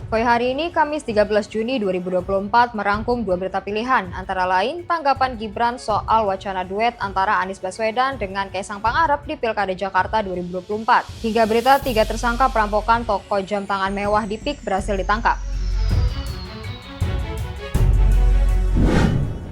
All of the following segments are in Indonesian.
Koi hari ini, Kamis 13 Juni 2024, merangkum dua berita pilihan, antara lain tanggapan Gibran soal wacana duet antara Anies Baswedan dengan Kaisang Pangarep di Pilkada Jakarta 2024, hingga berita 3 tersangka perampokan toko jam tangan mewah di PIK berhasil ditangkap.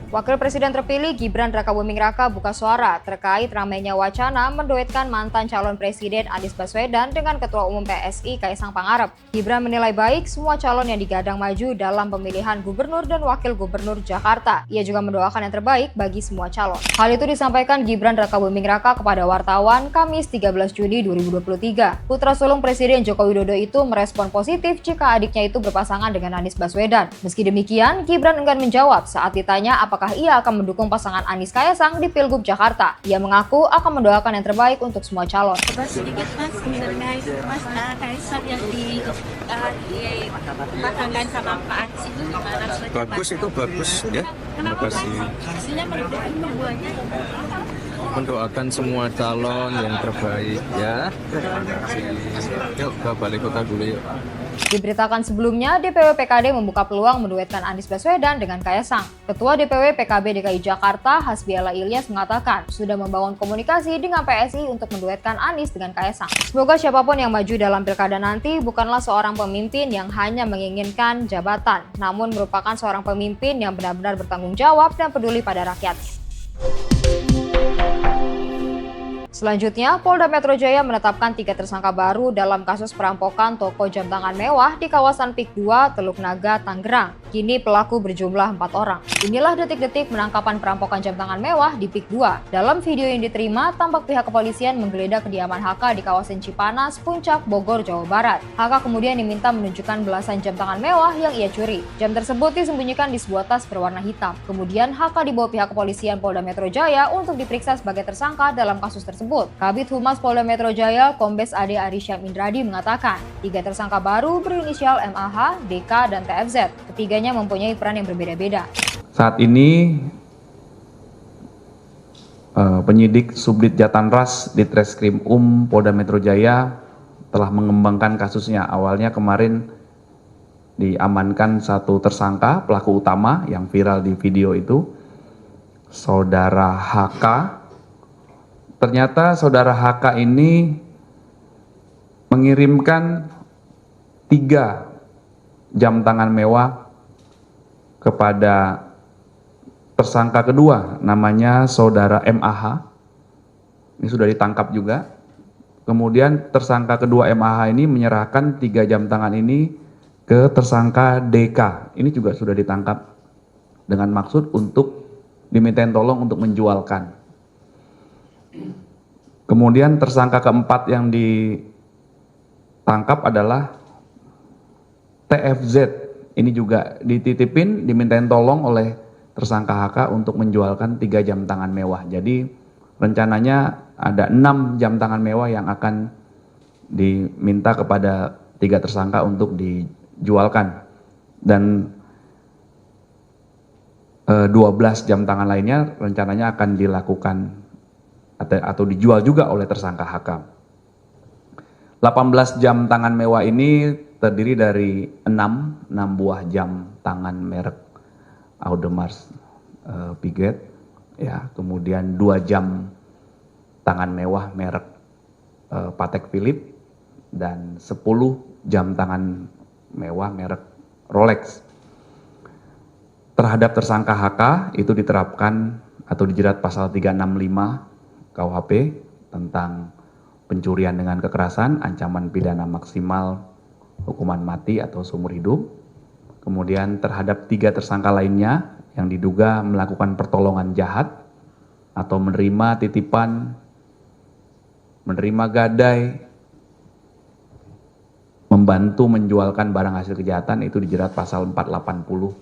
Wakil Presiden terpilih Gibran Rakabuming Raka buka suara terkait ramainya wacana menduetkan mantan calon Presiden Anies Baswedan dengan Ketua Umum PSI Kaisang Pangarep. Gibran menilai baik semua calon yang digadang maju dalam pemilihan Gubernur dan Wakil Gubernur Jakarta. Ia juga mendoakan yang terbaik bagi semua calon. Hal itu disampaikan Gibran Rakabuming Raka kepada wartawan Kamis 13 Juni 2023. Putra sulung Presiden Joko Widodo itu merespon positif jika adiknya itu berpasangan dengan Anies Baswedan. Meski demikian, Gibran enggan menjawab saat ditanya apakah ia akan mendukung pasangan Anies Kaisang di Pilgub Jakarta. Ia mengaku akan mendoakan yang terbaik untuk semua calon. Sedikit mas mengenai mas Kaisang yang dipasangkan sama Pak Anies itu gimana? Bagus, itu bagus ya. Kenapa Pak hasilnya mendukung keduanya? Mendoakan semua calon yang terbaik ya. Yuk ke Balai Kota dulu yuk. Diberitakan sebelumnya, DPW PKD membuka peluang menduetkan Anies Baswedan dengan Kaisang. Ketua DPW PKB DKI Jakarta, Hasbiala Ilyas, mengatakan sudah membangun komunikasi dengan PSI untuk menduetkan Anies dengan Kaisang. Semoga siapapun yang maju dalam pilkada nanti bukanlah seorang pemimpin yang hanya menginginkan jabatan, namun merupakan seorang pemimpin yang benar-benar bertanggung jawab dan peduli pada rakyatnya. Selanjutnya, Polda Metro Jaya menetapkan 3 tersangka baru dalam kasus perampokan toko jam tangan mewah di kawasan PIK 2, Teluk Naga, Tangerang. Kini pelaku berjumlah 4 orang. Inilah detik-detik penangkapan perampokan jam tangan mewah di PIK 2. Dalam video yang diterima, tampak pihak kepolisian menggeledah kediaman HK di kawasan Cipanas, Puncak, Bogor, Jawa Barat. HK kemudian diminta menunjukkan belasan jam tangan mewah yang ia curi. Jam tersebut disembunyikan di sebuah tas berwarna hitam. Kemudian HK dibawa pihak kepolisian Polda Metro Jaya untuk diperiksa sebagai tersangka dalam kasus tersebut. Kabid Humas Polda Metro Jaya, Kombes Ade Arisyam Indradi mengatakan, 3 tersangka baru berinisial MAH, DK, dan TFZ. Ketiganya mempunyai peran yang berbeda-beda. Saat ini penyidik Subdit Jatanras di Treskrim Polda Metro Jaya telah mengembangkan kasusnya. Awalnya kemarin diamankan satu tersangka, pelaku utama yang viral di video itu, Saudara HK. Ternyata Saudara HK ini mengirimkan 3 jam tangan mewah kepada tersangka kedua, namanya Saudara MAH. Ini sudah ditangkap juga. Kemudian tersangka kedua MAH ini menyerahkan 3 jam tangan ini ke tersangka DK. Ini juga sudah ditangkap dengan maksud untuk dimintain tolong untuk menjualkan. Kemudian tersangka keempat yang ditangkap adalah TFZ. Ini juga dititipin, dimintain tolong oleh tersangka HK untuk menjualkan 3 jam tangan mewah. Jadi rencananya ada 6 jam tangan mewah yang akan diminta kepada 3 tersangka untuk dijualkan. Dan 12 jam tangan lainnya rencananya akan dilakukan atau dijual juga oleh tersangka HK. 18 jam tangan mewah ini terdiri dari 6 buah jam tangan merek Audemars Piguet, ya, kemudian 2 jam tangan mewah merek Patek Philippe, dan 10 jam tangan mewah merek Rolex. Terhadap tersangka HK itu diterapkan atau dijerat pasal 365 KUHP tentang pencurian dengan kekerasan, ancaman pidana maksimal hukuman mati atau seumur hidup. Kemudian terhadap 3 tersangka lainnya yang diduga melakukan pertolongan jahat atau menerima titipan, menerima gadai, membantu menjualkan barang hasil kejahatan, itu dijerat pasal 480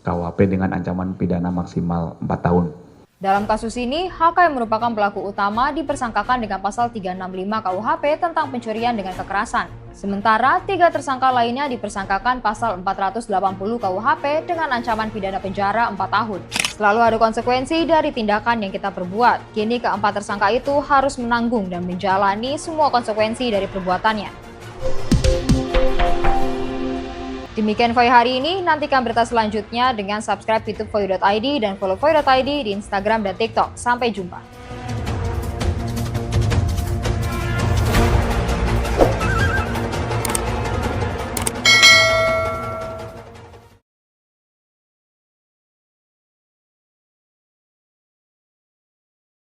KUHP dengan ancaman pidana maksimal 4 tahun. Dalam kasus ini, HK yang merupakan pelaku utama dipersangkakan dengan pasal 365 KUHP tentang pencurian dengan kekerasan. Sementara 3 tersangka lainnya dipersangkakan pasal 480 KUHP dengan ancaman pidana penjara 4 tahun. Selalu ada konsekuensi dari tindakan yang kita perbuat. Kini keempat tersangka itu harus menanggung dan menjalani semua konsekuensi dari perbuatannya. Demikian Voy hari ini, nantikan berita selanjutnya dengan subscribe YouTube voy.id dan follow voy.id di Instagram dan TikTok. Sampai jumpa.